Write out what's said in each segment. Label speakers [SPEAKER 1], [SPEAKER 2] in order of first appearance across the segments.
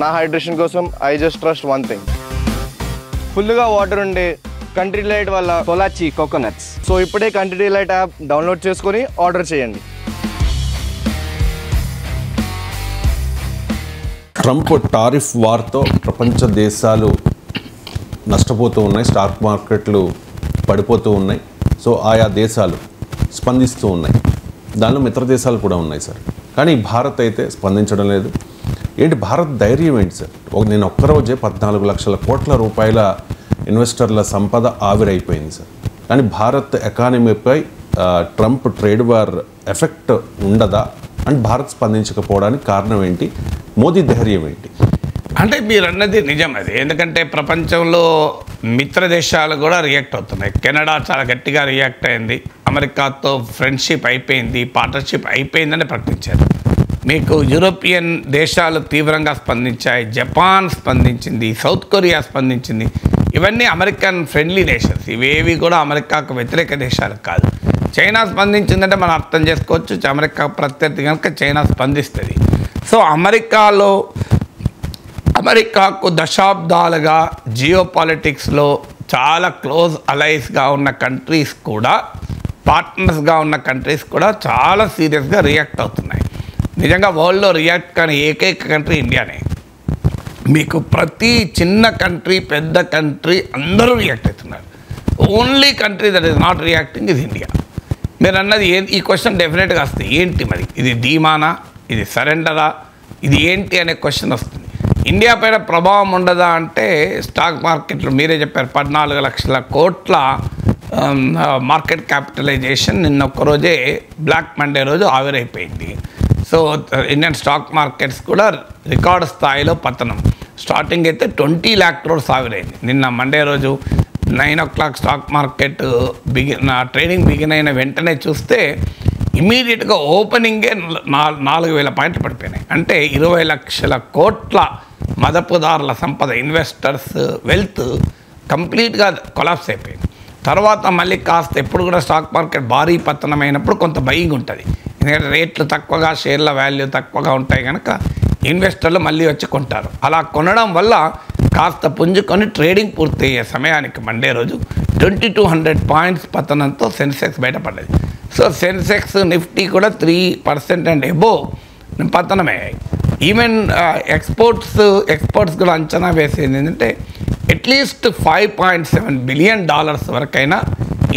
[SPEAKER 1] నా హైడ్రేషన్ కోసం I just trust one thing. ఫుల్గా వాటర్ ఉండే కంట్రీ డిలైట్ వల్ల
[SPEAKER 2] పొలాచి కోకోనట్స్.
[SPEAKER 1] సో ఇప్పుడే కంట్రీ డిలైట్ యాప్ డౌన్లోడ్ చేసుకొని ఆర్డర్ చేయండి.
[SPEAKER 3] ట్రంప్ టారిఫ్ వార్తో ప్రపంచ దేశాలు నష్టపోతూ ఉన్నాయి, స్టాక్ మార్కెట్లు పడిపోతూ ఉన్నాయి. సో ఆయా దేశాలు స్పందిస్తూ ఉన్నాయి, దానిలో మిత్ర దేశాలు కూడా ఉన్నాయి సార్. కానీ భారత్ అయితే స్పందించడం లేదు. ఏంటి భారత్ ధైర్యం ఏంటి సార్? నేను ఒక్కరోజే 14 లక్షల కోట్ల రూపాయల ఇన్వెస్టర్ల సంపద ఆవిరైపోయింది సార్. కానీ భారత్ ఎకానమీపై ట్రంప్ ట్రేడ్ వార్ ఎఫెక్ట్ ఉండదా అండ్ భారత్ స్పందించకపోవడానికి కారణం ఏంటి? మోదీ ధైర్యం ఏంటి?
[SPEAKER 4] అంటే మీరు అన్నది నిజం అది. ఎందుకంటే ప్రపంచంలో మిత్ర దేశాలు కూడా రియాక్ట్ అవుతున్నాయి. కెనడా చాలా గట్టిగా రియాక్ట్ అయింది. అమెరికాతో ఫ్రెండ్షిప్ అయిపోయింది, పార్ట్నర్షిప్ అయిపోయిందని ప్రకటించారు. మీకు యూరోపియన్ దేశాలు తీవ్రంగా స్పందించాయి, జపాన్ స్పందించింది, సౌత్ కొరియా స్పందించింది. ఇవన్నీ అమెరికన్ ఫ్రెండ్లీ నేషన్స్, ఇవేవి కూడా అమెరికాకు వ్యతిరేక దేశాలు కాదు. చైనా స్పందించిందంటే మనం అర్థం చేసుకోవచ్చు, అమెరికా ప్రత్యర్థి కనుక చైనా స్పందిస్తుంది. సో అమెరికాకు దశాబ్దాలుగా జియో పాలిటిక్స్లో చాలా క్లోజ్ అలైస్గా ఉన్న కంట్రీస్ కూడా, పార్ట్నర్స్గా ఉన్న కంట్రీస్ కూడా చాలా సీరియస్గా రియాక్ట్ అవుతున్నాయి. నిజంగా వరల్డ్లో రియాక్ట్ కాని ఏకైక కంట్రీ ఇండియానే. మీకు ప్రతి చిన్న కంట్రీ, పెద్ద కంట్రీ అందరూ రియాక్ట్ అవుతున్నారు. Only country that is not reacting is India. మీరు అన్నది ఈ క్వశ్చన్ డెఫినెట్గా వస్తుంది. ఏంటి మరి ఇది ధీమానా, ఇది సరెండరా, ఇది ఏంటి అనే క్వశ్చన్ వస్తుంది. ఇండియా పైన ప్రభావం ఉండదా అంటే స్టాక్ మార్కెట్లు మీరే చెప్పారు, 14 లక్షల కోట్ల మార్కెట్ క్యాపిటలైజేషన్ నిన్న ఒక్కరోజే బ్లాక్ మండే రోజు ఆవిరైపోయింది. సో ఇండియన్ స్టాక్ మార్కెట్స్ కూడా రికార్డు స్థాయిలో పతనం. స్టార్టింగ్ అయితే 20 lakh crores ఆవిరైంది. నిన్న మండే రోజు 9 o'clock stock market trading begin అయిన వెంటనే చూస్తే ఇమీడియట్గా ఓపెనింగే 4,000 పాయింట్లు పడిపోయినాయి. అంటే 20 లక్షల కోట్ల మదపుదారుల సంపద, ఇన్వెస్టర్స్ వెల్త్ కంప్లీట్గా కొలాప్స్ అయిపోయింది. తర్వాత మళ్ళీ కాస్త ఎప్పుడు కూడా స్టాక్ మార్కెట్ భారీ పతనమైనప్పుడు కొంత బయింగ్ ఉంటుంది. ఎందుకంటే రేట్లు తక్కువగా, షేర్ల వాల్యూ తక్కువగా ఉంటాయి కనుక ఇన్వెస్టర్లు మళ్ళీ వచ్చి కొంటారు. అలా కొనడం వల్ల కాస్త పుంజుకొని ట్రేడింగ్ పూర్తయ్యే సమయానికి మండే రోజు 2200 పాయింట్స్ పతనంతో సెన్సెక్స్ బయటపడ్డది. సో సెన్సెక్స్, నిఫ్టీ కూడా 3% అండ్ ఎబోవ్ పతనమయ్యాయి. ఈవెన్ ఎక్స్పోర్ట్స్ కూడా అంచనా వేసేది ఏంటంటే అట్లీస్ట్ $5.7 billion వరకైనా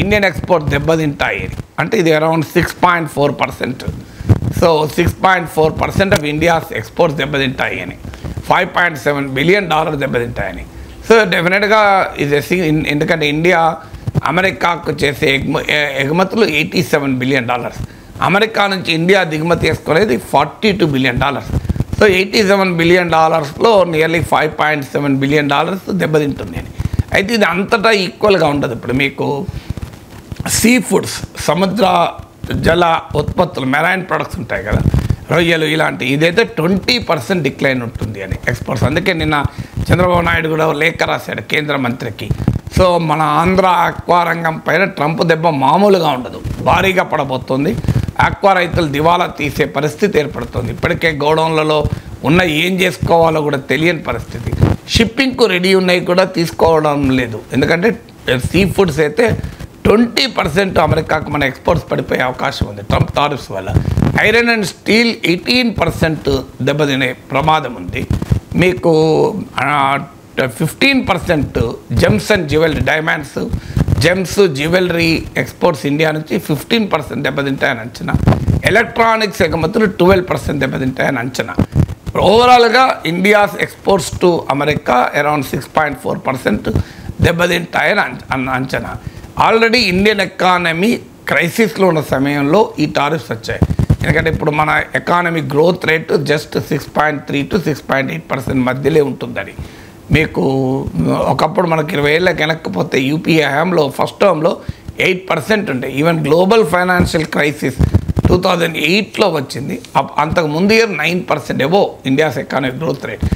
[SPEAKER 4] ఇండియన్ ఎక్స్పోర్ట్ దెబ్బతింటాయి. అంటే ఇది around 6.4%. So 6.4% of India's exports దెబ్బతింటాయి అని, $5.7 billion దెబ్బతింటాయని. సో డెఫినెట్గా ఇది, ఎందుకంటే ఇండియా అమెరికాకు చేసే ఎగుమతులు $87 billion, అమెరికా నుంచి ఇండియా దిగుమతి చేసుకునేది $42 billion. So $87 billion nearly $5.7 billion దెబ్బతింటుంది అని. అయితే ఇది అంతటా ఈక్వల్గా ఉండదు. ఇప్పుడు మీకు సీ ఫుడ్స్, సముద్ర జల ఉత్పత్తులు, మెరైన్ ప్రొడక్ట్స్ ఉంటాయి కదా, రొయ్యలు ఇలాంటి, ఇదైతే 20% డిక్లైన్ ఉంటుంది అని ఎక్స్పోర్ట్స్. అందుకే నిన్న చంద్రబాబు నాయుడు కూడా లేఖ రాశాడు కేంద్ర మంత్రికి. సో మన ఆంధ్ర ఆక్వా రంగం పైన ట్రంప్ దెబ్బ మామూలుగా ఉండదు, భారీగా పడబోతుంది. ఆక్వా రైతులు దివాలా తీసే పరిస్థితి ఏర్పడుతుంది. ఇప్పటికే గోడౌన్లలో ఉన్న ఏం చేసుకోవాలో కూడా తెలియని పరిస్థితి. షిప్పింగ్కు రెడీ ఉన్నాయి కూడా తీసుకోవడం లేదు. ఎందుకంటే సీ ఫుడ్స్ అయితే 20% అమెరికాకు మన ఎక్స్పోర్ట్స్ పడిపోయే అవకాశం ఉంది ట్రంప్ టారిఫ్స్ వల్ల. ఐరన్ అండ్ స్టీల్ 18% దెబ్బతినే ప్రమాదం ఉంది. మీకు 15% gems and jewellery, diamonds, gems, jewellery exports India నుంచి 15% దెబ్బతింటాయని అంచనా. ఎలక్ట్రానిక్స్ ఎగుమతులు 12% దెబ్బతింటాయని అంచనా. ఓవరాల్గా India's exports to America around 6.4% దెబ్బతింటాయని అంచనా. ఆల్రెడీ ఇండియన్ ఎకానమీ క్రైసిస్లో ఉన్న సమయంలో ఈ టారిఫ్స్ వచ్చాయి. ఎందుకంటే ఇప్పుడు మన economy growth rate just 6.3 to 6.8% మధ్యలో ఉంటుందని. మీకు ఒకప్పుడు మనకి 20 ఏళ్ళకి వెనక్కపోతే యూపీఏ హయాంలో ఫస్ట్ టర్మ్లో 8% ఉండే. ఈవెన్ గ్లోబల్ ఫైనాన్షియల్ క్రైసిస్ 2008లో వచ్చింది. అంతకు ముందు year 9% above India's economic growth rate.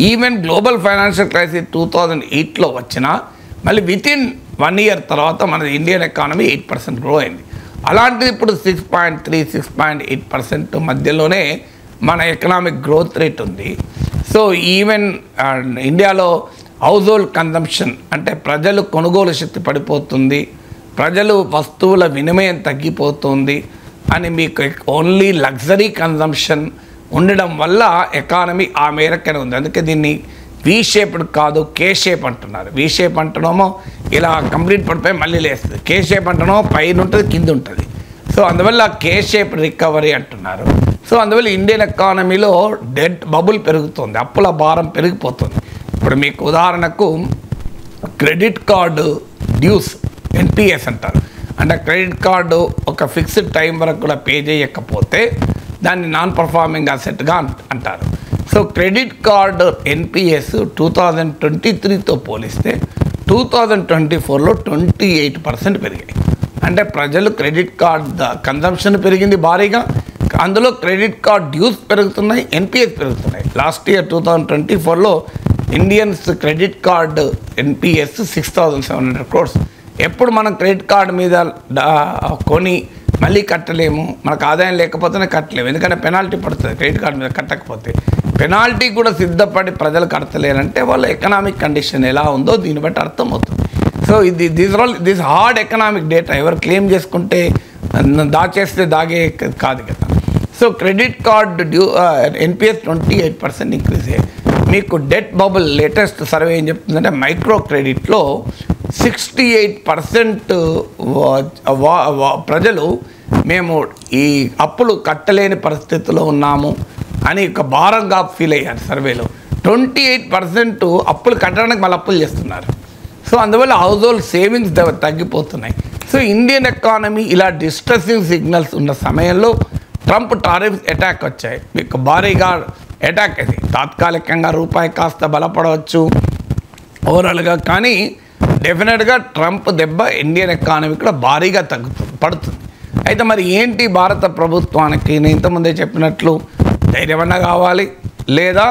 [SPEAKER 4] Even global financial crisis 2008లో వచ్చినా మళ్ళీ వితిన్ 1 year తర్వాత మన ఇండియన్ ఎకానమీ 8% గ్రో అయింది. అలాంటిది ఇప్పుడు 6.3, 6.8% మధ్యలోనే మన ఎకనామిక్ గ్రోత్ రేట్ ఉంది. సో ఈవెన్ ఇండియాలో హౌస్ హోల్డ్ కన్జంప్షన్ అంటే ప్రజలు కొనుగోలు శక్తి పడిపోతుంది, ప్రజలు వస్తువుల వినిమయం తగ్గిపోతుంది అని మీకు ఓన్లీ లగ్జరీ కన్జంప్షన్ ఉండడం వల్ల ఎకానమీ ఆ మేరకనే ఉంది. అందుకే దీన్ని వి షేప్డ్ కాదు కే షేప్ అంటున్నారు. వి షేప్ అంటున్నామో ఇలా కంప్లీట్ పడిపోయి మళ్ళీ లేస్తుంది, కే షేప్ అంటున్నామో పైన ఉంటుంది కింద ఉంటుంది. సో అందువల్ల కే షేప్ రికవరీ అంటున్నారు. సో అందువల్ల ఇండియన్ ఎకానమీలో డెట్ బబుల్ పెరుగుతుంది, అప్పుల భారం పెరిగిపోతుంది. ఇప్పుడు మీకు ఉదాహరణకు క్రెడిట్ కార్డు డ్యూస్ ఎన్పిఎస్ అంటారు. అంటే క్రెడిట్ కార్డు ఒక ఫిక్స్డ్ టైం వరకు కూడా పే చేయకపోతే దాన్ని నాన్ పర్ఫార్మింగ్ అసెట్గా అంటారు. సో క్రెడిట్ కార్డు ఎన్పిఎస్ 2023తో పోలిస్తే 2024లో 28% పెరిగాయి. అంటే ప్రజలు క్రెడిట్ కార్డ్ కన్జంప్షన్ పెరిగింది భారీగా, అందులో క్రెడిట్ కార్డ్ డ్యూస్ పెరుగుతున్నాయి, ఎన్పిఎస్ పెరుగుతున్నాయి. లాస్ట్ ఇయర్ 2024లో Indians credit card NPAs 6,700 crores. ఎప్పుడు మనం క్రెడిట్ కార్డు మీద కొని మళ్ళీ కట్టలేము, మనకు ఆదాయం లేకపోతేనే కట్టలేము, ఎందుకంటే పెనాల్టీ పడుతుంది క్రెడిట్ కార్డు మీద కట్టకపోతే. పెనాల్టీ కూడా సిద్ధపడి ప్రజలు కడతలేరంటే వాళ్ళ ఎకనామిక్ కండిషన్ ఎలా ఉందో దీన్ని బట్టి అర్థమవుతుంది. So this hard economic data ఎవరు క్లెయిమ్ చేసుకుంటే దాచేస్తే దాగే కాదు కదా. So credit card NPS 28% increase అయ్యాయి. మీకు డెట్ బబుల్ లేటెస్ట్ సర్వే ఏం చెప్తుందంటే మైక్రో క్రెడిట్లో 68% ప్రజలు మేము ఈ అప్పులు కట్టలేని పరిస్థితిలో ఉన్నాము అని ఒక భారంగా ఫీల్ అయ్యారు సర్వేలో. 28% అప్పులు కట్టడానికి మళ్ళీ అప్పులు చేస్తున్నారు. సో అందువల్ల హౌస్ హోల్డ్ సేవింగ్స్ తగ్గిపోతున్నాయి. సో ఇండియన్ ఎకానమీ ఇలా డిస్ట్రెసింగ్ సిగ్నల్స్ ఉన్న సమయంలో ట్రంప్ టారిఫ్ అటాక్ వచ్చాయి, మీకు భారీగా అటాక్ అది. తాత్కాలికంగా రూపాయి కాస్త బలపడవచ్చు ఓవరాల్గా, కానీ డెఫినెట్గా ట్రంప్ దెబ్బ ఇండియన్ ఎకానమీ కూడా భారీగా పడుతుంది. అయితే మరి ఏంటి భారత ప్రభుత్వానికి, నేను ఇంతకుముందే చెప్పినట్లు ధైర్యమన్నా కావాలి లేదా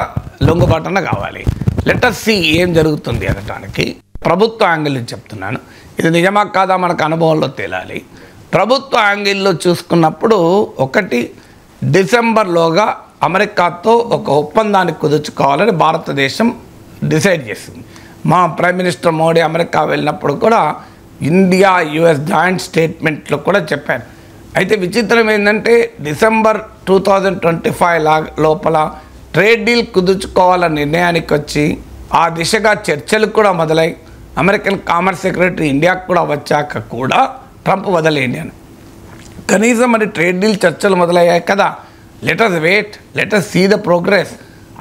[SPEAKER 4] లొంగుబాటన్నా కావాలి. లెటస్ సి ఏం జరుగుతుంది అనటానికి ప్రభుత్వ యాంగిల్ చెప్తున్నాను. ఇది నిజమా కాదా మనకు అనుభవంలో తేలాలి. ప్రభుత్వ యాంగిల్లో చూసుకున్నప్పుడు ఒకటి, డిసెంబర్లోగా అమెరికాతో ఒక ఒప్పందాన్ని కుదుర్చుకోవాలని భారతదేశం డిసైడ్ చేసింది. మా ప్రైమ్ మినిస్టర్ మోడీ అమెరికా వెళ్ళినప్పుడు కూడా ఇండియా యుఎస్ జాయింట్ స్టేట్మెంట్లో కూడా చెప్పారు. అయితే విచిత్రం ఏంటంటే డిసెంబర్ 2025 లోపల ట్రేడ్ డీల్ కుదుర్చుకోవాలన్న నిర్ణయానికి వచ్చి ఆ దిశగా చర్చలు కూడా మొదలై అమెరికన్ కామర్స్ సెక్రటరీ ఇండియాకు కూడా వచ్చాక కూడా ట్రంప్ వదలేండి అని. కనీసం మరి ట్రేడ్ డీల్ చర్చలు మొదలయ్యాయి కదా, let us wait, let us see the progress,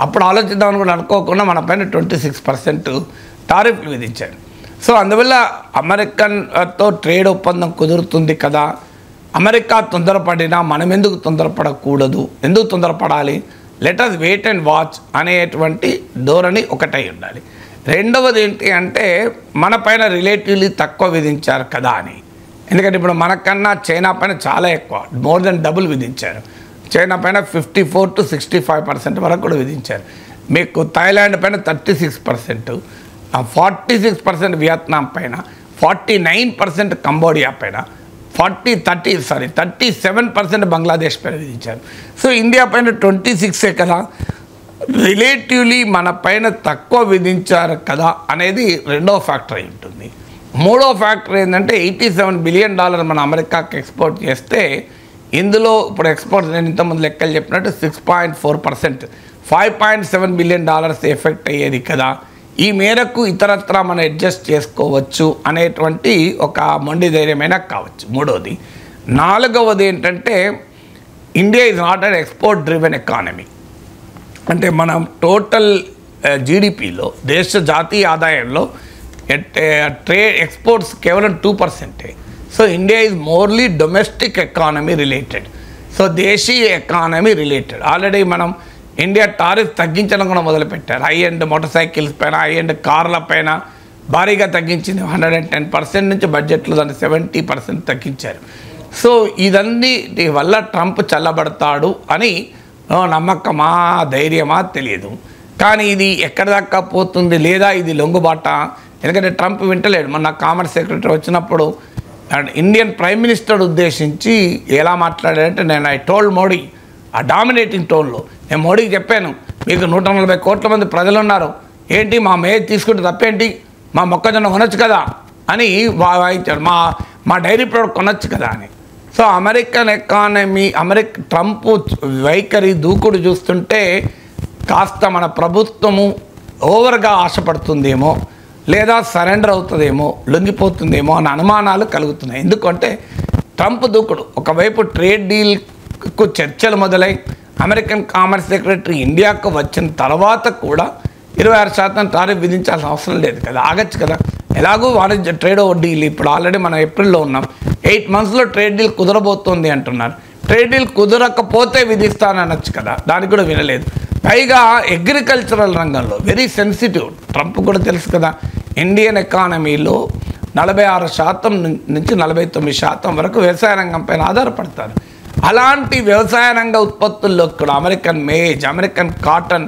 [SPEAKER 4] అప్పుడు ఆలోచిద్దామని కూడా అనుకోకుండా మన పైన 26% టారిఫ్లు విధించారు. సో అందువల్ల అమెరికన్తో ట్రేడ్ ఒప్పందం కుదురుతుంది కదా, అమెరికా తొందరపడినా మనం ఎందుకు తొందరపడకూడదు, ఎందుకు తొందరపడాలి, లెటస్ వెయిట్ అండ్ వాచ్ అనేటువంటి ధోరణి ఒకటై ఉండాలి. రెండవది ఏంటి అంటే మన పైన రిలేటివ్లీ తక్కువ విధించారు కదా అని. ఎందుకంటే ఇప్పుడు మనకన్నా చైనా పైన చాలా ఎక్కువ, మోర్ దెన్ డబుల్ విధించారు. చైనా పైన 54 to 65% వరకు కూడా విధించారు. మీకు థాయిలాండ్ పైన 36%, 46% వియత్నాం పైన, 49% కంబోడియా పైన, 37% బంగ్లాదేశ్ పైన విధించారు. సో ఇండియా పైన 26 కదా, రిలేటివ్లీ మన పైన తక్కువ విధించారు కదా అనేది రెండవ ఫ్యాక్టర్ అయి ఉంటుంది. మూడో ఫ్యాక్టర్ ఏంటంటే $87 బిలియన్ మన అమెరికాకి ఎక్స్పోర్ట్ చేస్తే ఇందులో ఇప్పుడు ఎక్స్పోర్ట్ నేను ఇంతకుముందు లెక్కలు చెప్పినట్టు 6.4%, $5.7 బిలియన్ ఎఫెక్ట్ అయ్యేది కదా. ఈ మేరకు ఇతరత్రా మనం అడ్జస్ట్ చేసుకోవచ్చు అనేటువంటి ఒక మొండి ధైర్యమైన కావచ్చు. మూడవది. నాలుగవది ఏంటంటే India is not an export driven economy. అంటే మనం టోటల్ జీడిపిలో దేశ జాతీయ ఆదాయంలో ట్రేడ్ ఎక్స్పోర్ట్స్ కేవలం 2%. So India is morely domestic economy related, so దేశీయ ఎకానమీ రిలేటెడ్. ఆల్రెడీ మనం ఇండియా టారిఫ్ తగ్గించడం కూడా మొదలుపెట్టారు. హై ఎండ్ మోటార్ సైకిల్స్ పైన, హై ఎండ్ కార్ల పైన భారీగా తగ్గించింది. 110% నుంచి బడ్జెట్లో దాన్ని 70% తగ్గించారు. సో ఇదన్నిటి వల్ల ట్రంప్ చల్లబడతాడు అని నమ్మకమా ధైర్యమా తెలియదు. కానీ ఇది ఎక్కడి దాకా పోతుంది, లేదా ఇది లొంగుబాట? ఎందుకంటే ట్రంప్ వింటలేడు. మొన్న కామర్స్ సెక్రటరీ వచ్చినప్పుడు ఇండియన్ ప్రైమ్ మినిస్టర్ ఉద్దేశించి ఎలా మాట్లాడాడంటే, నేను ఐ టోల్డ్ మోడీ ఆ డామినేటింగ్ టోన్లో నేను మోడీకి చెప్పాను, మీకు 140 కోట్ల మంది ప్రజలు ఉన్నారు, ఏంటి మా మేజ్ తీసుకుంటే తప్పేంటి, మా మొక్కజొన్న కొనొచ్చు కదా అని వాయించాడు, మా డైరీ ప్రోడక్ట్ కొనొచ్చు కదా అని. సో అమెరికన్ ఎకానమీ, ట్రంప్ వైఖరి దూకుడు చూస్తుంటే కాస్త మన ప్రభుత్వము ఓవర్గా ఆశపడుతుందేమో, లేదా సరెండర్ అవుతుందేమో, లొంగిపోతుందేమో అన్న అనుమానాలు కలుగుతున్నాయి. ఎందుకంటే ట్రంప్ దూకుడు, ఒకవైపు ట్రేడ్ డీల్కు చర్చలు మొదలై అమెరికన్ కామర్స్ సెక్రటరీ ఇండియాకు వచ్చిన తర్వాత కూడా 26% టారిఫ్ విధించాల్సిన అవసరం లేదు కదా, ఆగచ్చు కదా. ఎలాగో వాణిజ్య ట్రేడ్ డీల్ ఇప్పుడు ఆల్రెడీ మనం ఏప్రిల్లో ఉన్నాం, 8 monthsలో ట్రేడ్ డీల్ కుదరబోతోంది అంటున్నారు. ట్రేడ్ డీల్ కుదరకపోతే విధిస్తాననొచ్చు కదా, దానికి కూడా వినలేదు. పైగా అగ్రికల్చరల్ రంగంలో వెరీ సెన్సిటివ్, ట్రంప్ కూడా తెలుసు కదా, ఇండియన్ ఎకానమీలో 46% నుంచి 49% వరకు వ్యవసాయ రంగం పైన ఆధారపడతారు. అలాంటి వ్యవసాయ రంగ ఉత్పత్తుల్లో కూడా American maize, American cotton,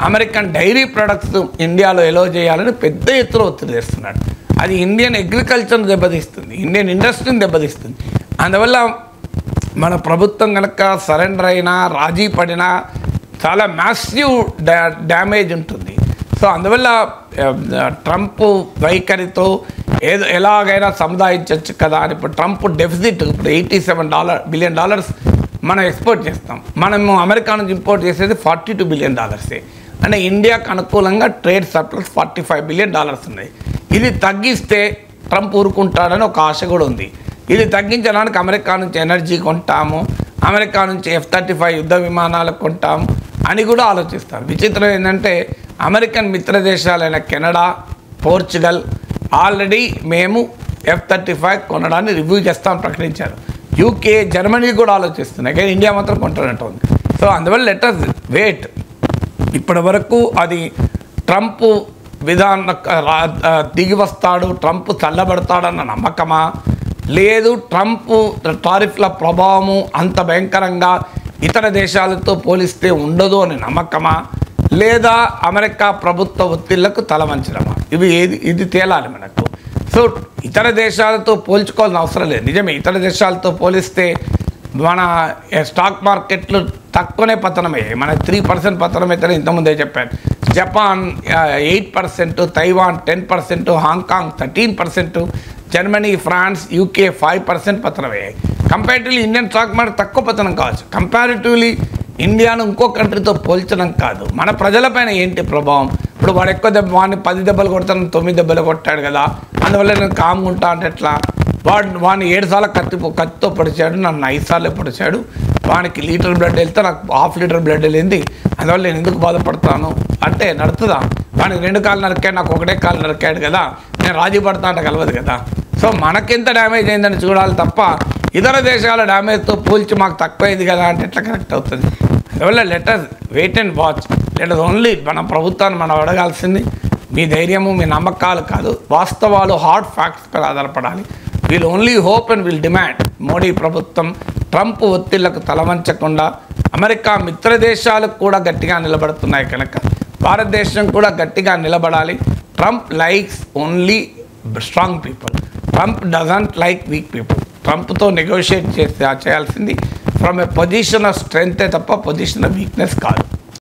[SPEAKER 4] American dairy products ఇండియాలో ఎలో చేయాలని పెద్ద ఎత్తున ఒత్తిడి చేస్తున్నాడు. అది ఇండియన్ అగ్రికల్చర్ని దెబ్బతీస్తుంది, ఇండియన్ ఇండస్ట్రీని దెబ్బతీస్తుంది. అందువల్ల మన ప్రభుత్వం కనుక సరెండర్ అయినా, రాజీ పడినా చాలా మ్యాసివ్ డ్యామేజ్ ఉంటుంది. సో అందువల్ల ట్రంప్ వైఖరితో ఎలాగైనా సముదాయించవచ్చు కదా అని. ఇప్పుడు ట్రంప్ డెఫిసిట్ ఇప్పుడు $87 బిలియన్ మనం ఎక్స్పోర్ట్ చేస్తాం, మనము అమెరికా నుంచి ఇంపోర్ట్ చేసేది $42 బిలియన్. అంటే ఇండియాకు అనుకూలంగా ట్రేడ్ సర్ప్లస్ $45 బిలియన్ ఉన్నాయి. ఇది తగ్గిస్తే ట్రంప్ ఊరుకుంటాడని ఒక ఆశ కూడా ఉంది. ఇది తగ్గించడానికి అమెరికా నుంచి ఎనర్జీ కొంటాము, అమెరికా నుంచి F-35 యుద్ధ విమానాలు కొంటాము అని కూడా ఆలోచిస్తారు. విచిత్రం ఏంటంటే అమెరికన్ మిత్ర దేశాలైన కెనడా, పోర్చుగల్ ఆల్రెడీ మేము F-35 కొనడాన్ని రివ్యూ చేస్తామని ప్రకటించారు. UK, జర్మనీ కూడా ఆలోచిస్తున్నాయి, కానీ ఇండియా మాత్రం కొంటానంటుంది. సో అందువల్ల లెట్ us వెయిట్. ఇప్పటి వరకు అది ట్రంప్ దిగి వస్తాడు, ట్రంప్ చల్లబడతాడన్న నమ్మకమా, లేదు ట్రంప్ టారిఫ్ల ప్రభావము అంత భయంకరంగా ఇతర దేశాలతో పోలిస్తే ఉండదు అని నమ్మకమా, లేదా అమెరికా ప్రభుత్వ ఒత్తిళ్లకు తలవంచడమా, ఇది తేలాలి మనకు. సో ఇతర దేశాలతో పోల్చుకోవాల్సిన అవసరం లేదు. నిజమే, ఇతర దేశాలతో పోలిస్తే మన స్టాక్ మార్కెట్లు తక్కువనే పతనమయ్యాయి. మన 3% పతనమైతేనే ఇంతకుముందే చెప్పాను. Japan 8%, Taiwan 10%, Hong Kong 13%, Germany, France, UK 5% పతనమయ్యాయి. కంపారిటివ్లీ ఇండియన్ స్టాక్ మార్కెట్ తక్కువ పతనం కావచ్చు, కంపారిటివ్లీ ఇండియాను ఇంకో కంట్రీతో పోల్చడం కాదు. మన ప్రజలపైన ఏంటి ప్రభావం? ఇప్పుడు వాడు ఎక్కువ వాడిని 10 దెబ్బలు కొడతాను 9 దెబ్బలు కొట్టాడు కదా, అందువల్ల నేను కామ్గుంటా అంటే ఎట్లా? వాడిని 7 సార్లు కత్తితో పొడిచాడు, నన్ను 5 సార్లు పొడిచాడు, వానికి లీటర్ బ్లడ్ వెళ్తే నాకు ½ లీటర్ బ్లడ్ వెళ్ళింది, అందువల్ల నేను ఎందుకు బాధపడతాను అంటే నడుతుందా? వానికి 2 కాళ్ళు నరికాడు, నాకు 1 కాలు నరికాడు కదా, నేను రాజీ పడతా అంటే కలవదు కదా. సో మనకెంత డ్యామేజ్ అయిందని చూడాలి తప్ప ఇతర దేశాల డ్యామేజ్తో పోల్చి మాకు తక్కువైంది కదా అంటే ఎట్లా కరెక్ట్ అవుతుంది? అందువల్ల let us wait and watch. Let us only మన ప్రభుత్వాన్ని మనం అడగాల్సింది మీ ధైర్యము, మీ నమ్మకాలు కాదు, వాస్తవాలు, హార్డ్ ఫ్యాక్ట్స్ పై ఆధారపడాలి. We'll only hope and will demand Modi ప్రభుత్వం ట్రంప్ ఒత్తిళ్లకు తలవంచకుండా అమెరికా మిత్ర దేశాలకు కూడా గట్టిగా నిలబడుతున్నాయి కనుక భారతదేశం కూడా గట్టిగా నిలబడాలి. Trump likes only strong people, Trump doesn't like weak people. ట్రంప్తో నెగోషియేట్ చేయాల్సింది ఫ్రమ్ ఏ పొజిషన్ ఆఫ్ స్ట్రెంగ్తే తప్ప పొజిషన్ ఆఫ్ వీక్నెస్ కాదు.